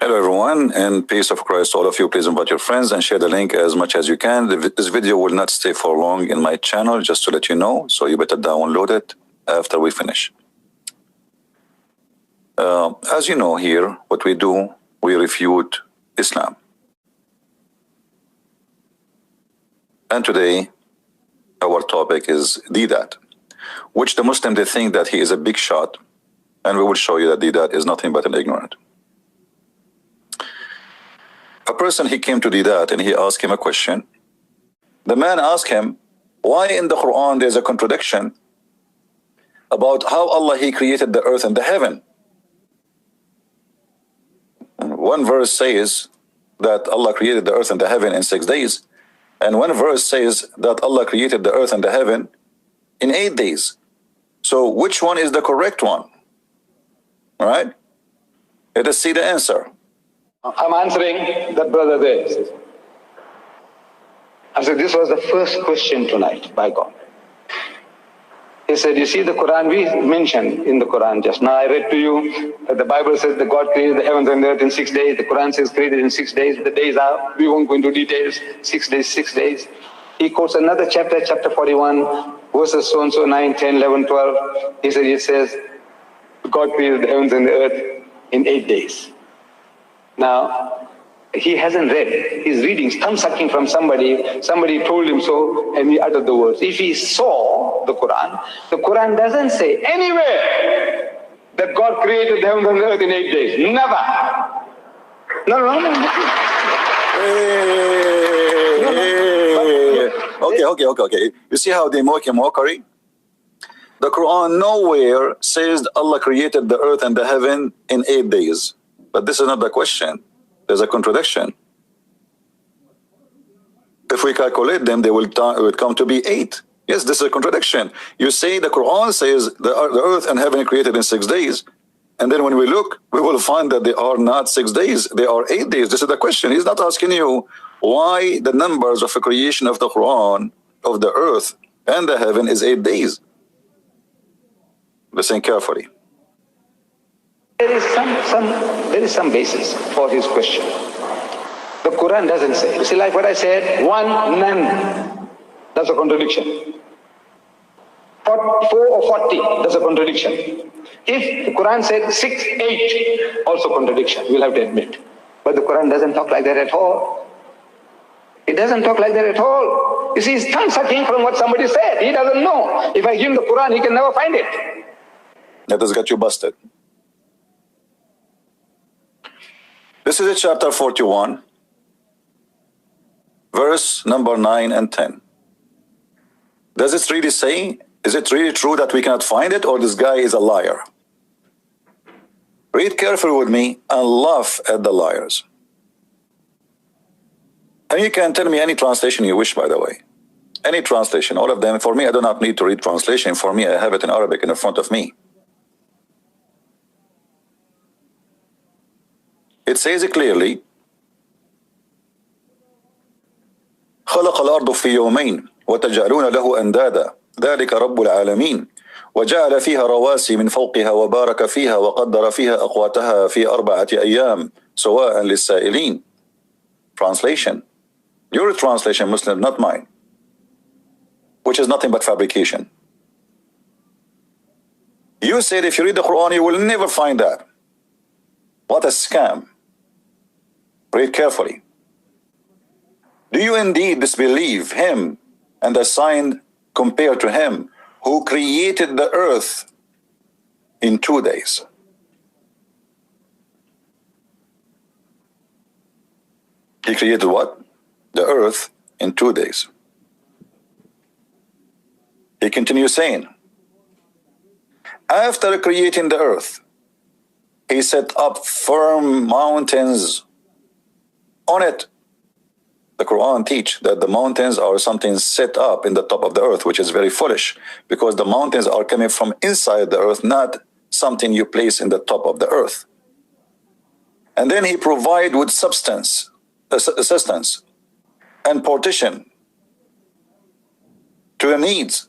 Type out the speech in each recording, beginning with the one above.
Hello everyone, and peace of Christ to all of you. Please invite your friends and share the link as much as you can. This video will not stay for long in my channel, just to let you know, so you better download it after we finish. As you know here, what we do, we refute Islam. And today, our topic is Didat, which the Muslim, they think that he is a big shot, and we will show you that Didat is nothing but an ignorant. A person, he came to Didat and he asked him a question. The man asked him, why in the Quran there's a contradiction about how Allah, he created the earth and the heaven? One verse says that Allah created the earth and the heaven in 6 days, and one verse says that Allah created the earth and the heaven in 8 days. So which one is the correct one? All right? Let us see the answer. I'm answering that brother there. I said, this was the first question tonight by God. He said, you see the Quran, we mentioned in the Quran just now, I read to you that the Bible says that God created the heavens and the earth in 6 days. The Quran says created in 6 days. The days are, we won't go into details, 6 days, 6 days. He quotes another chapter, chapter 41, verses so and so, 9, 10, 11, 12. He said, it says, God created the heavens and the earth in 8 days. Now, he hasn't read. He's reading, thumb sucking from somebody. Somebody told him so, and he uttered the words. If he saw the Quran doesn't say anywhere that God created the heavens and the earth in 8 days. Never. No. Okay. You see how they make a mockery? The Quran nowhere says Allah created the earth and the heaven in 8 days. But this is not the question. There's a contradiction. If we calculate them, they will come to be 8. Yes, this is a contradiction. You say the Quran says the earth and heaven created in 6 days, and then when we look, we will find that they are not 6 days, they are 8 days. This is the question. He's not asking you why the numbers of the creation of the Quran, of the earth and the heaven, is 8 days. Listen carefully. There is some basis for his question. The Quran doesn't say. You see, like what I said, 1, none. That's a contradiction. 4 or 40, that's a contradiction. If the Quran said 6, 8, also contradiction, we'll have to admit. But the Quran doesn't talk like that at all. It doesn't talk like that at all. You see, he's thumb sucking from what somebody said. He doesn't know. If I give him the Quran, he can never find it. That has got you busted. This is chapter 41, verse number 9 and 10. Does it really say, is it really true that we cannot find it, or this guy is a liar? Read carefully with me and laugh at the liars. And you can tell me any translation you wish, by the way. Any translation, all of them. For me, I do not need to read translation. For me, I have it in Arabic in front of me. It says clearly, خلق الأرض في يومين وتجعلون له أندادا ذلك رب العالمين وجعل فيها رواسي من فوقها وبارك فيها وقدر فيها أقواتها في 4 أيام سواء للسائلين. Translation. Your translation, Muslim, not mine, which is nothing but fabrication. You said if you read the Quran, you will never find that. What a scam. Read carefully. Do you indeed disbelieve him and the sign compared to him who created the earth in 2 days? He created what? The earth in 2 days. He continues saying, after creating the earth, he set up firm mountains on it. The Quran teaches that the mountains are something set up in the top of the earth, which is very foolish, because the mountains are coming from inside the earth, not something you place in the top of the earth. And then he provided with substance, assistance, and partition to the needs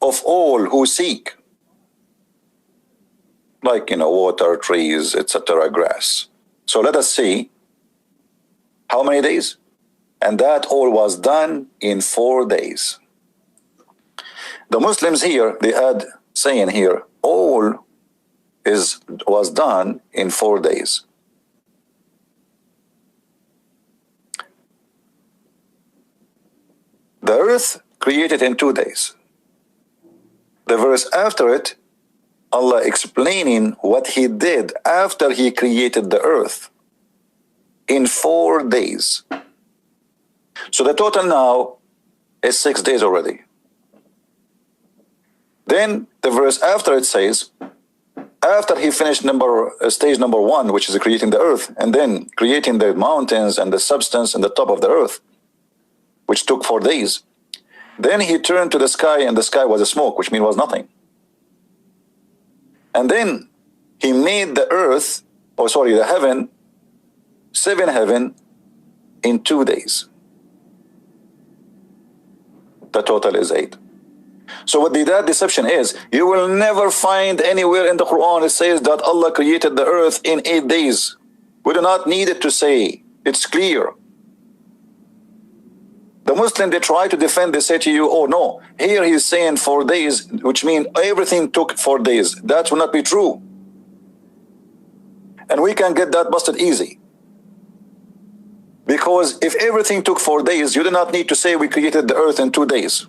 of all who seek, like, water, trees, etc., grass. So let us see how many days? And that all was done in 4 days. The Muslims here, they add saying here, all was done in 4 days. The earth created in 2 days. The verse after it, Allah explaining what He did after He created the earth in 4 days. So the total now is 6 days already. Then the verse after it says, after He finished stage number 1, which is creating the earth, and then creating the mountains and the substance and the top of the earth, which took 4 days, then He turned to the sky, and the sky was a smoke, which means was nothing. And then He made the earth, the heaven, 7 heaven in 2 days. The total is 8. So what that deception is, you will never find anywhere in the Quran it says that Allah created the earth in 8 days. We do not need it to say. It's clear. The Muslim, they try to defend, they say to you, oh no, here He's saying 4 days, which means everything took 4 days. That will not be true. And we can get that busted easy. Because if everything took 4 days, you do not need to say we created the earth in 2 days.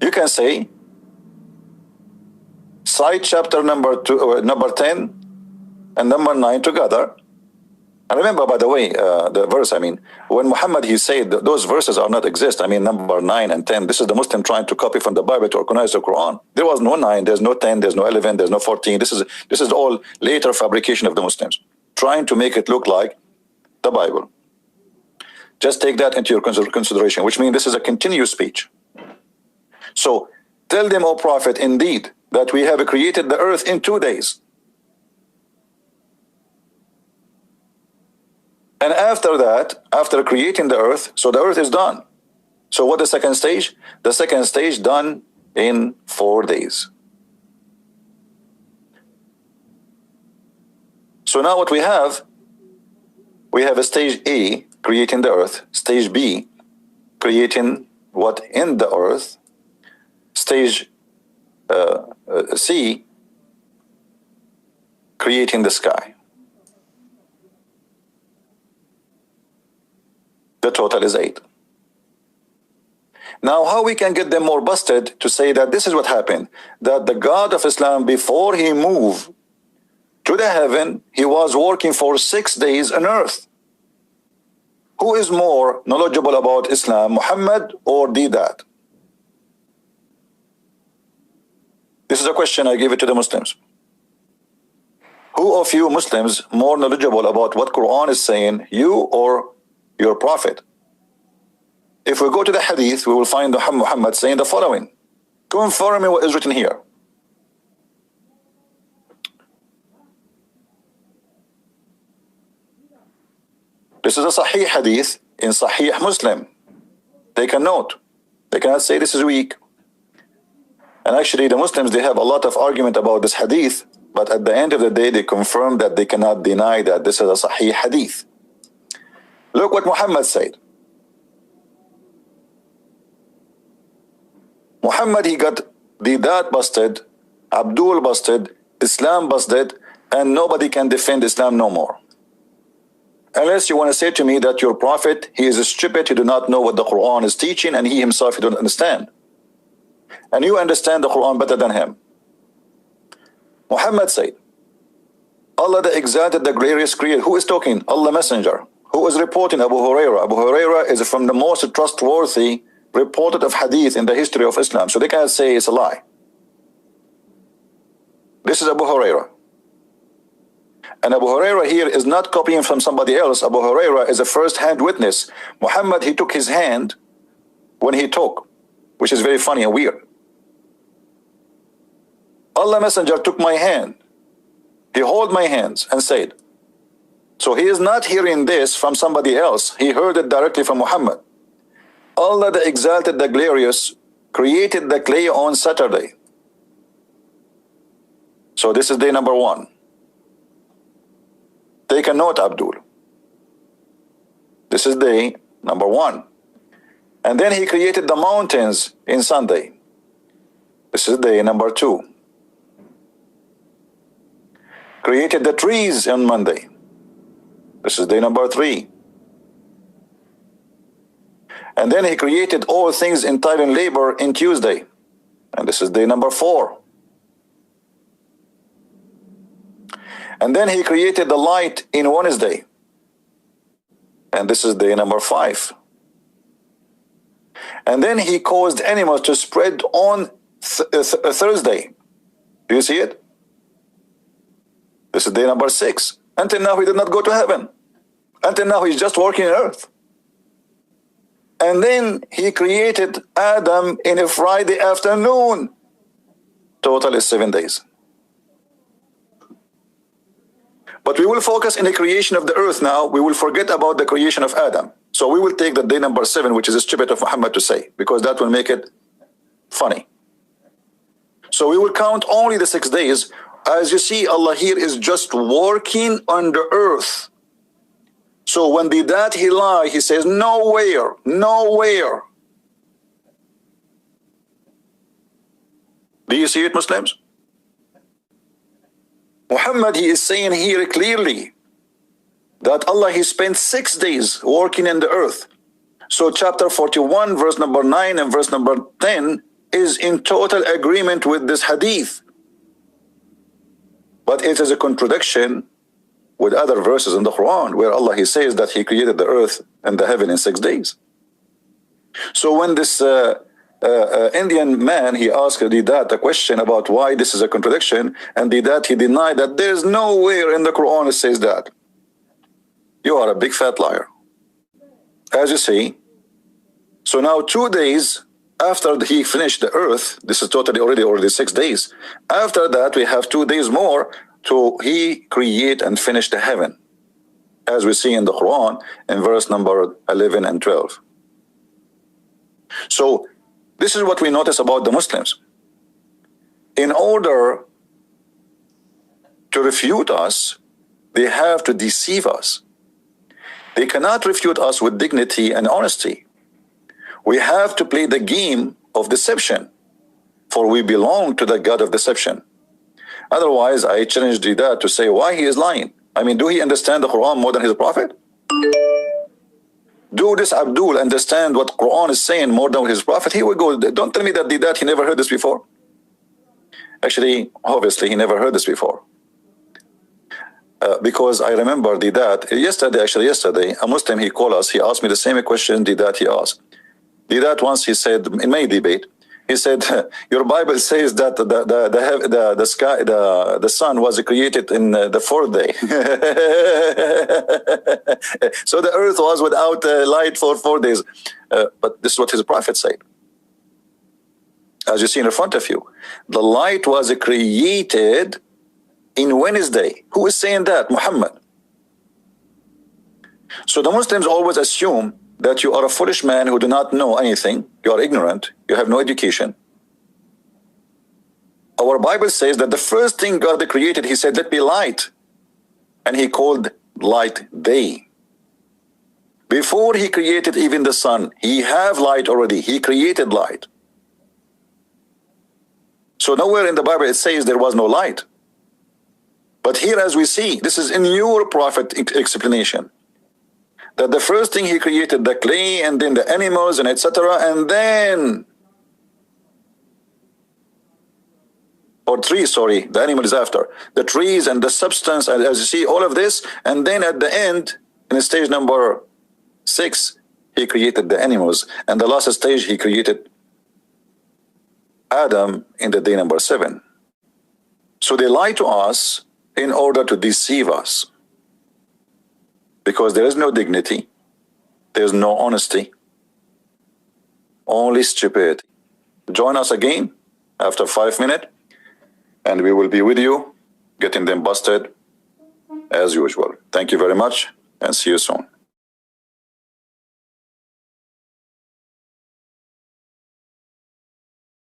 You can say, cite chapter number 10 and number 9 together. And remember, by the way, the verse, when Muhammad, he said those verses are not exist. Number 9 and 10, this is the Muslim trying to copy from the Bible to organize the Quran. There was no 9, there's no 10, there's no 11, there's no 14. This is all later fabrication of the Muslims, trying to make it look like the Bible. Just take that into your consideration, which means this is a continuous speech. So tell them, O Prophet, indeed, that we have created the earth in 2 days. And after that, after creating the earth, so the earth is done. So what the second stage? The second stage done in 4 days. So now what we have a stage A, creating the earth, stage B, creating what in the earth, stage C, creating the sky. The total is 8. Now, how we can get them more busted to say that this is what happened, that the God of Islam, before He moved to the heaven, He was working for 6 days on earth. Who is more knowledgeable about Islam, Muhammad or that? This is a question I give it to the Muslims. Who of you Muslims more knowledgeable about what Quran is saying, you or your Prophet? If we go to the Hadith, we will find Muhammad saying the following, confirming what is written here. This is a Sahih Hadith in Sahih Muslim. Take a note. They cannot say this is weak. And actually the Muslims, they have a lot of argument about this Hadith, but at the end of the day, they confirm that they cannot deny that this is a Sahih Hadith. Look what Muhammad said. Muhammad, he got that busted, Abdul busted, Islam busted, and nobody can defend Islam no more. Unless you want to say to me that your Prophet, he is stupid, he do not know what the Quran is teaching, and he himself, he don't understand. And you understand the Quran better than him. Muhammad said, Allah the Exalted, the Glorious Creator. Who is talking? Allah Messenger. Who is reporting? Abu Huraira. Abu Huraira is from the most trustworthy reported of hadith in the history of Islam. So they cannot say it's a lie. This is Abu Huraira. And Abu Huraira here is not copying from somebody else. Abu Huraira is a first-hand witness. Muhammad, he took his hand when he talked, which is very funny and weird. Allah Messenger took my hand. He held my hands and said. So he is not hearing this from somebody else. He heard it directly from Muhammad. Allah the Exalted, the Glorious, created the clay on Saturday. So this is day number 1. Take a note, Abdul. This is day number 1. And then he created the mountains in Sunday. This is day number 2. Created the trees on Monday. This is day number 3. And then he created all things entire in labor in Tuesday. And this is day number 4. And then he created the light in Wednesday. And this is day number 5. And then he caused animals to spread on Thursday. Do you see it? This is day number 6. Until now he did not go to heaven. Until now he's just working on earth. And then he created Adam in a Friday afternoon. Total is 7 days. But we will focus in the creation of the earth now. We will forget about the creation of Adam. So we will take the day number 7, which is stupid of Muhammad to say, because that will make it funny. So we will count only the 6 days. As you see, Allah here is just working on the earth. So when the dad he lie, he says, nowhere, nowhere. Do you see it, Muslims? Muhammad, he is saying here clearly that Allah, he spent 6 days working in the earth. So chapter 41, verse number 9 and verse number 10 is in total agreement with this hadith. But it is a contradiction with other verses in the Quran where Allah, he says that he created the earth and the heaven in 6 days. So when this Indian man, he asked Didat a question about why this is a contradiction, and Didat, he denied that there's nowhere in the Quran it says that. You are a big fat liar. As you see, so now 2 days after he finished the earth, this is totally already 6 days. After that, we have 2 days more to he create and finish the heaven, as we see in the Quran in verse number 11 and 12. So this is what we notice about the Muslims. In order to refute us, they have to deceive us. They cannot refute us with dignity and honesty. We have to play the game of deception, for we belong to the God of deception. Otherwise, I challenge Didat to say why he is lying. I mean, do he understand the Quran more than his prophet? Do this Abdul understand what Quran is saying more than his prophet? Here we go. Don't tell me that Didat, he never heard this before. Actually, obviously, he never heard this before. Because I remember Didat, yesterday, a Muslim, he called us, he asked me the same question Didat he asked. Didat once, he said, in my debate, he said, your Bible says that the sky, the sun was created in the 4th day. So the earth was without light for 4 days. But this is what his prophet said. As you see in front of you, the light was created in Wednesday. Who is saying that? Muhammad. So the Muslims always assume that you are a foolish man who do not know anything. You are ignorant. You have no education. Our Bible says that the first thing God created, he said, let be light. And he called light day. Before he created even the sun, he have light already. He created light. So nowhere in the Bible it says there was no light. But here, as we see, this is in your prophet explanation, that the first thing he created the clay, and then the animals, and etc., and then, or trees, sorry, the animal is after, the trees and the substance, and as you see, all of this, and then at the end, in stage number 6, he created the animals, and the last stage he created Adam in the day number 7. So they lie to us in order to deceive us, because there is no dignity, there is no honesty, only stupidity. Join us again after 5 minutes, and we will be with you, getting them busted as usual. Thank you very much, and see you soon.